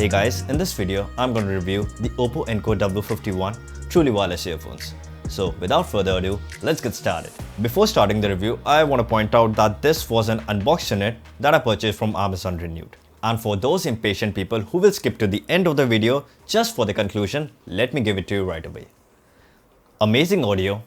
Hey guys, in this video, I'm going to review the Oppo Enco W51 truly wireless earphones. So without further ado, let's get started. Before starting the review, I want to point out that this was an unboxed unit that I purchased from Amazon Renewed. And for those impatient people who will skip to the end of the video just for the conclusion, let me give it to you right away. Amazing audio,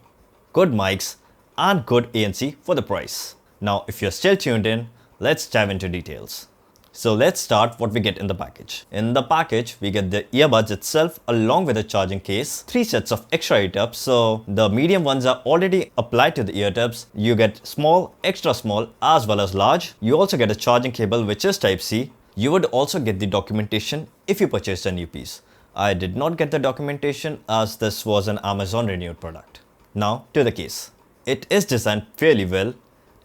good mics, and good ANC for the price. Now, if you're still tuned in, let's dive into details. So let's start what we get in the package. In the package, we get the earbuds itself along with a charging case, 3 sets of extra ear tabs. So the medium ones are already applied to the ear tabs. You get small, extra small as well as large. You also get a charging cable which is Type-C. You would also get the documentation if you purchased a new piece. I did not get the documentation as this was an Amazon Renewed product. Now to the case. It is designed fairly well.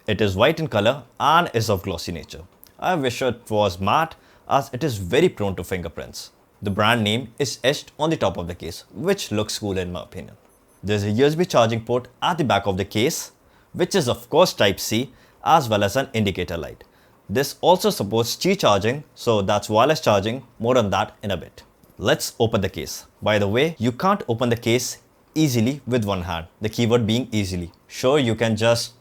It is white in color and is of glossy nature. I wish it was matte as it is very prone to fingerprints. The brand name is etched on the top of the case, which looks cool in my opinion. There's a USB charging port at the back of the case, which is of course Type-C as well as an indicator light. This also supports Qi charging, so that's wireless charging. More on that in a bit. Let's open the case. By the way, you can't open the case easily with one hand, the keyword being easily. Sure, you can just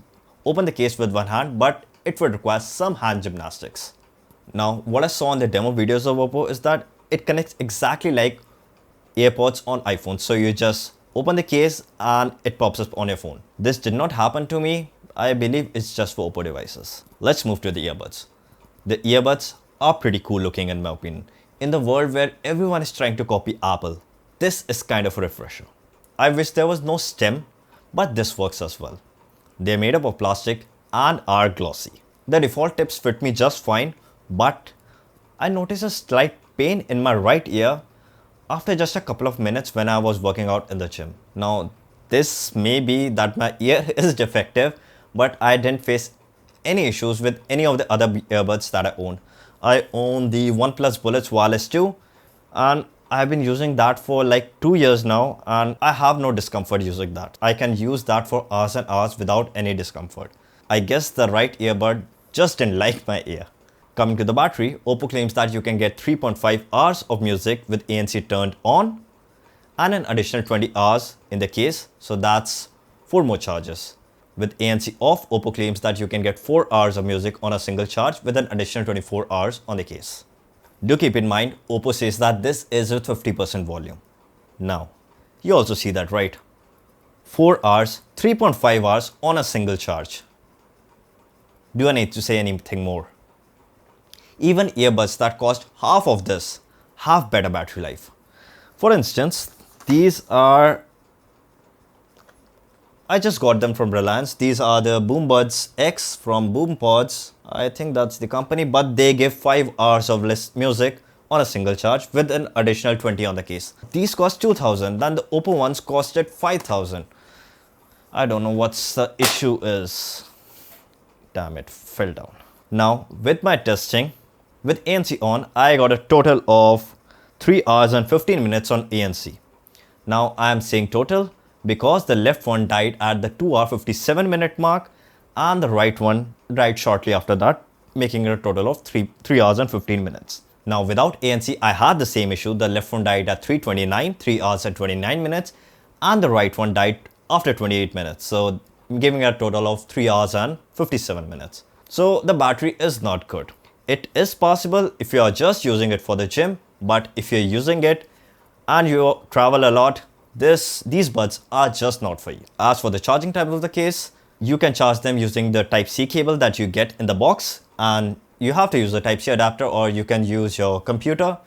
open the case with one hand, but it would require some hand gymnastics. Now, what I saw in the demo videos of Oppo is that it connects exactly like AirPods on iPhone. So you just open the case and it pops up on your phone. This did not happen to me. I believe it's just for Oppo devices. Let's move to the earbuds. The earbuds are pretty cool looking in my opinion. In the world where everyone is trying to copy Apple, this is kind of a refresher. I wish there was no stem, but this works as well. They're made up of plastic and are glossy. The default tips fit me just fine, but I noticed a slight pain in my right ear after just a couple of minutes when I was working out in the gym. Now, this may be that my ear is defective, but I didn't face any issues with any of the other earbuds that I own. I own the OnePlus Bullets Wireless 2 and I've been using that for like 2 years now and I have no discomfort using that. I can use that for hours and hours without any discomfort. I guess the right earbud just didn't like my ear. Coming to the battery, Oppo claims that you can get 3.5 hours of music with ANC turned on and an additional 20 hours in the case, so that's 4 more charges. With ANC off, Oppo claims that you can get 4 hours of music on a single charge with an additional 24 hours on the case. Do keep in mind, Oppo says that this is with 50% volume. Now, you also see that, right? 4 hours, 3.5 hours on a single charge. Do I need to say anything more? Even earbuds that cost half of this have better battery life. For instance, these are, I just got them from Reliance. These are the BoomBuds X from BoomPods. I think that's the company, but they give 5 hours of less music on a single charge with an additional 20 on the case. These cost 2,000, then the Oppo ones costed 5,000. I don't know what's the issue is. Damn, it fell down. Now, with my testing, with ANC on, I got a total of 3 hours and 15 minutes on ANC. Now, I am saying total because the left one died at the 2 hour 57 minute mark and the right one died shortly after that, making it a total of 3 hours and 15 minutes. Now, without ANC, I had the same issue. The left one died at 3:29, 3 hours and 29 minutes, and the right one died after 28 minutes. So, giving a total of 3 hours and 57 minutes. So the battery is not good. It is possible if you are just using it for the gym, but if you're using it and you travel a lot, these buds are just not for you. As for the charging type of the case, you can charge them using the Type-C cable that you get in the box, and you have to use a Type-C adapter or you can use your computer.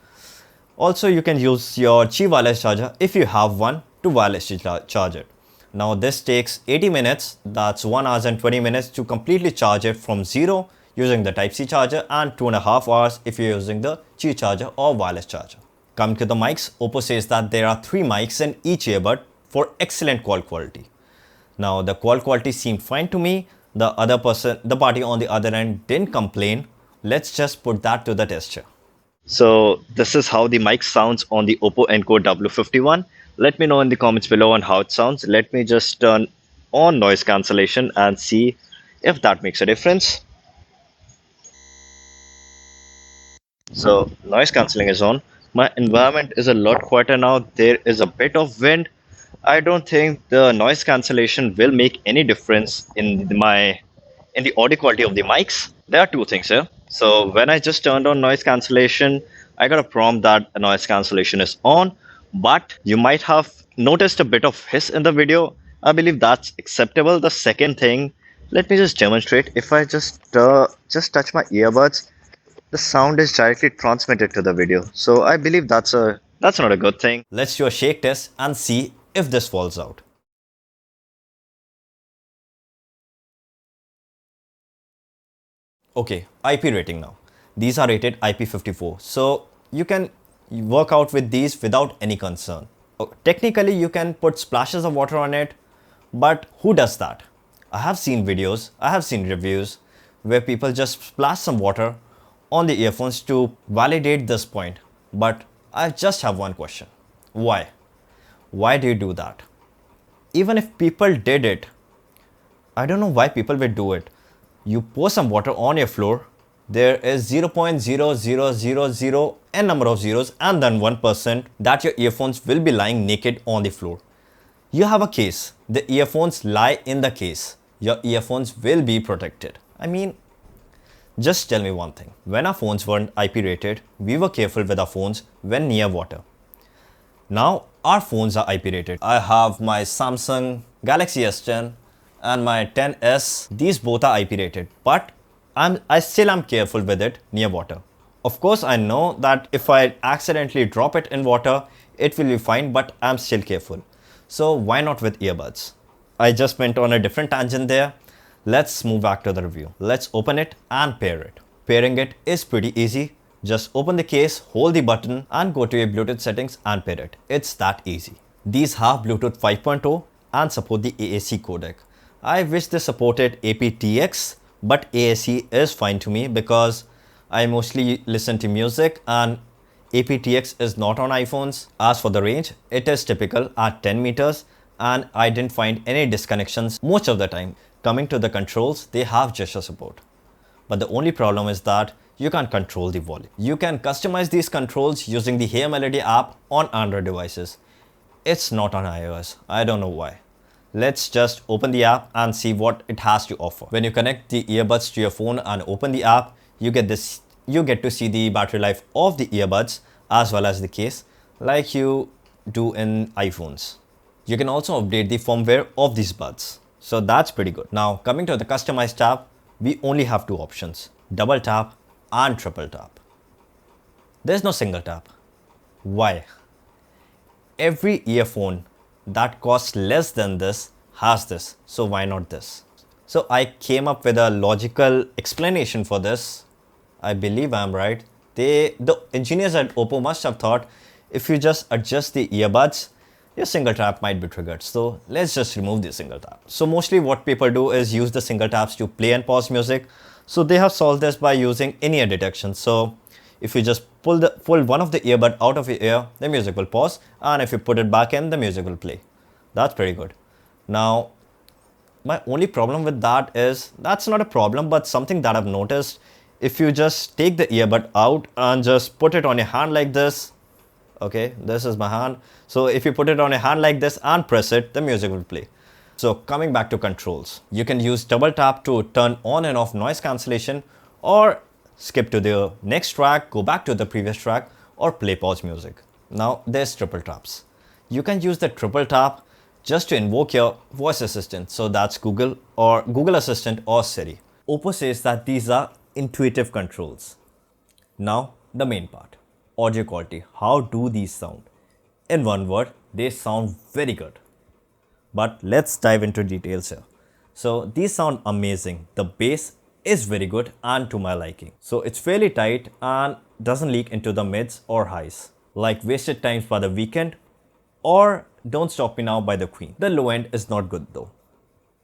Also, you can use your Qi wireless charger if you have one to wirelessly charge it. Now this takes 80 minutes, that's 1 hour and 20 minutes to completely charge it from zero using the Type-C charger and 2.5 hours if you're using the Qi charger or wireless charger. Coming to the mics, Oppo says that there are 3 mics in each earbud for excellent call quality. Now the call quality seemed fine to me. The party on the other end didn't complain. Let's just put that to the test here. So this is how the mic sounds on the Oppo Enco W51. Let me know in the comments below on how it sounds. Let me just turn on noise cancellation and see if that makes a difference. So noise cancelling is on. My environment is a lot quieter now. There is a bit of wind. I don't think the noise cancellation will make any difference in the audio quality of the mics. There are two things here. So when I just turned on noise cancellation, I got a prompt that a noise cancellation is on, but you might have noticed a bit of hiss in the video. I believe that's acceptable. The second thing, let me just demonstrate. If I just touch my earbuds, the sound is directly transmitted to the video. So I believe that's not a good thing. Let's do a shake test and see if this falls out. Okay, IP rating now. These are rated IP54, so you can work out with these without any concern. Technically, you can put splashes of water on it, but who does that? I have seen videos, I have seen reviews where people just splash some water on the earphones to validate this point. But I just have one question. Why? Why do you do that? Even if people did it, I don't know why people would do it. You pour some water on your floor, there is 0.0000 n number of zeros and then 1% that your earphones will be lying naked on the floor. You have a case. The earphones lie in the case. Your earphones will be protected. I mean, just tell me one thing. When our phones weren't IP rated, we were careful with our phones when near water. Now our phones are IP rated. I have my Samsung Galaxy S10 and my 10s. These both are IP rated, but I still am careful with it near water. Of course, I know that if I accidentally drop it in water, it will be fine, but I'm still careful. So why not with earbuds? I just went on a different tangent there. Let's move back to the review. Let's open it and pair it. Pairing it is pretty easy. Just open the case, hold the button and go to your Bluetooth settings and pair it. It's that easy. These have Bluetooth 5.0 and support the AAC codec. I wish they supported aptX, but AAC is fine to me because I mostly listen to music and aptX is not on iPhones. As for the range, it is typical at 10 meters and I didn't find any disconnections most of the time. Coming to the controls, they have gesture support. But the only problem is that you can't control the volume. You can customize these controls using the Hey Melody app on Android devices. It's not on iOS. I don't know why. Let's just open the app and see what it has to offer. When you connect the earbuds to your phone and open the app, you get to see the battery life of the earbuds as well as the case like you do in iPhones. You can also update the firmware of these buds. So that's pretty good. Now coming to the customize tab, we only have two options, double tap and triple tap. There's no single tap. Why? Every earphone that costs less than this has this, so why not this? So I came up with a logical explanation for this. I believe I'm right. The engineers at Oppo must have thought if you just adjust the earbuds, your single tap might be triggered. So let's just remove the single tap. So mostly what people do is use the single taps to play and pause music. So they have solved this by using in-ear detection. So if you just pull one of the earbud out of your ear, the music will pause. And if you put it back in, the music will play. That's pretty good. Now, my only problem with that is, that's not a problem, but something that I've noticed, if you just take the earbud out and just put it on your hand like this, okay, this is my hand. So if you put it on your hand like this and press it, the music will play. So coming back to controls, you can use double tap to turn on and off noise cancellation, or skip to the next track, go back to the previous track, or play pause music. Now there's triple taps. You can use the triple tap just to invoke your voice assistant. So that's Google or Google Assistant or Siri. Oppo says that these are intuitive controls. Now the main part, audio quality. How do these sound? In one word, they sound very good. But let's dive into details here. So these sound amazing. The bass is very good and to my liking. So it's fairly tight and doesn't leak into the mids or highs, like Wasted Times by The Weeknd or Don't Stop Me Now by The Queen. The low end is not good though,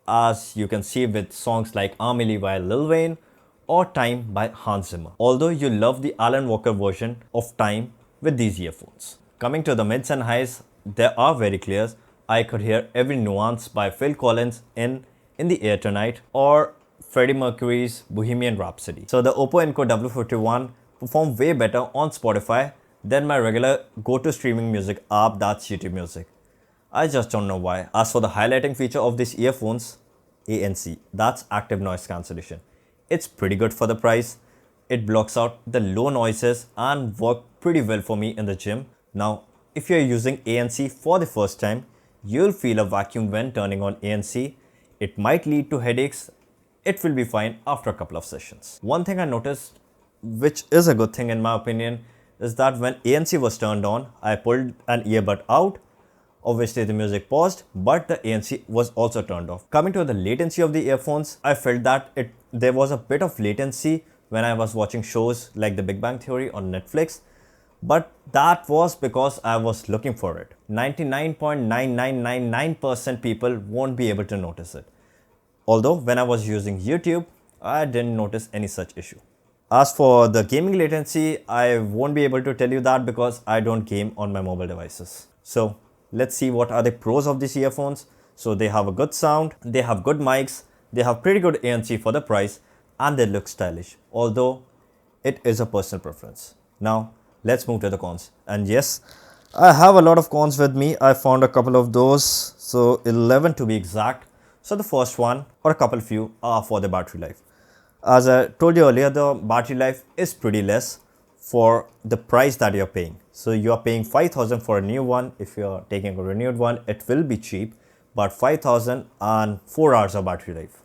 as you can see with songs like Amelie by Lil Wayne or Time by Hans Zimmer. Although you love the Alan Walker version of Time with these earphones. Coming to the mids and highs, they are very clear. I could hear every nuance by Phil Collins in the Air Tonight or Freddie Mercury's Bohemian Rhapsody. So the Oppo Enco W51 perform way better on Spotify than my regular go-to streaming music app, that's YouTube Music. I just don't know why. As for the highlighting feature of these earphones, ANC, that's active noise cancellation. It's pretty good for the price. It blocks out the low noises and work pretty well for me in the gym. Now, if you're using ANC for the first time, you'll feel a vacuum when turning on ANC. It might lead to headaches. It will be fine after a couple of sessions. One thing I noticed, which is a good thing in my opinion, is that when ANC was turned on, I pulled an earbud out. Obviously the music paused, but the ANC was also turned off. Coming to the latency of the earphones, I felt that there was a bit of latency when I was watching shows like The Big Bang Theory on Netflix, but that was because I was looking for it. 99.9999% people won't be able to notice it. Although when I was using YouTube, I didn't notice any such issue. As for the gaming latency, I won't be able to tell you that because I don't game on my mobile devices. So let's see what are the pros of these earphones. So they have a good sound, they have good mics, they have pretty good ANC for the price, and they look stylish, although it is a personal preference. Now let's move to the cons. And yes, I have a lot of cons with me. I found a couple of those, so 11 to be exact. So the first one, or a couple few, are for the battery life. As I told you earlier, the battery life is pretty less for the price that you're paying. So you are paying 5,000 for a new one. If you're taking a renewed one, it will be cheap, but 5,000 and 4 hours of battery life.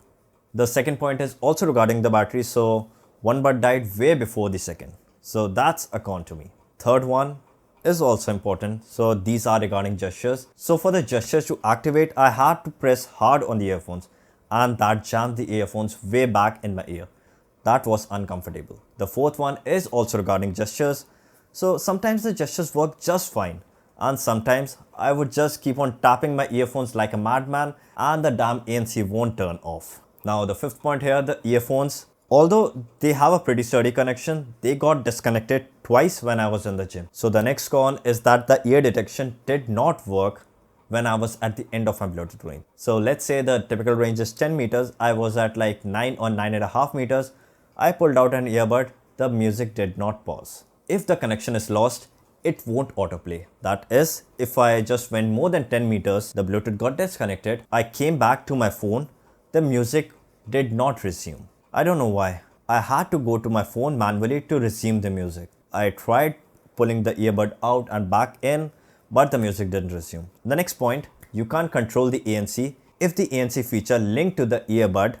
The second point is also regarding the battery. So one bud died way before the second. So that's a con to me. Third one is also important. So these are regarding gestures. So for the gestures to activate, I had to press hard on the earphones, and that jammed the earphones way back in my ear. That was uncomfortable. The fourth one is also regarding gestures. So sometimes the gestures work just fine, and sometimes I would just keep on tapping my earphones like a madman and the damn ANC won't turn off. Now the fifth point here, the earphones, although they have a pretty sturdy connection, they got disconnected twice when I was in the gym. So the next con is that the ear detection did not work when I was at the end of my Bluetooth range. So let's say the typical range is 10 meters. I was at like 9 or 9.5 meters. I pulled out an earbud. The music did not pause. If the connection is lost, it won't autoplay. That is, if I just went more than 10 meters, the Bluetooth got disconnected. I came back to my phone. The music did not resume. I don't know why. I had to go to my phone manually to resume the music. I tried pulling the earbud out and back in, but the music didn't resume. The next point, you can't control the ANC if the ANC feature linked to the earbud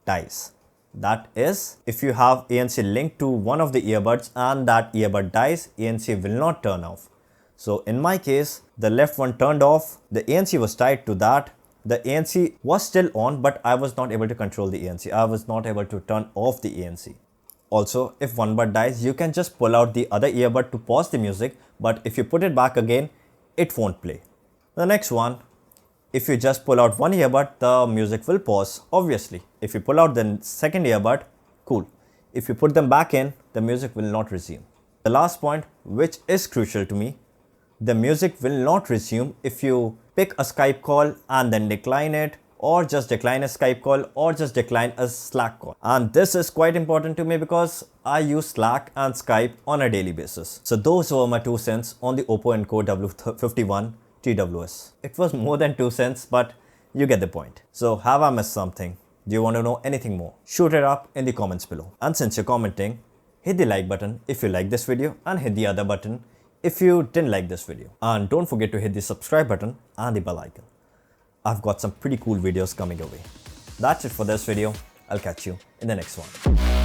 dies. That is, if you have ANC linked to one of the earbuds and that earbud dies, ANC will not turn off. So in my case, the left one turned off, the ANC was tied to that. The ANC was still on, but I was not able to control the ANC. I was not able to turn off the ANC. Also, if one bud dies, you can just pull out the other earbud to pause the music, but if you put it back again, it won't play. The next one, if you just pull out one earbud, the music will pause, obviously. If you pull out the second earbud, cool. If you put them back in, the music will not resume. The last point, which is crucial to me, the music will not resume if you pick a Skype call and then decline it, or just decline a Skype call, or just decline a Slack call. And this is quite important to me because I use Slack and Skype on a daily basis. So those were my 2 cents on the Oppo Enco W51 TWS. It was more than 2 cents, but you get the point. So have I missed something? Do you want to know anything more? Shoot it up in the comments below. And since you're commenting, hit the like button if you like this video and hit the other button if you didn't like this video. And don't forget to hit the subscribe button and the bell icon. I've got some pretty cool videos coming your way. That's it for this video. I'll catch you in the next one.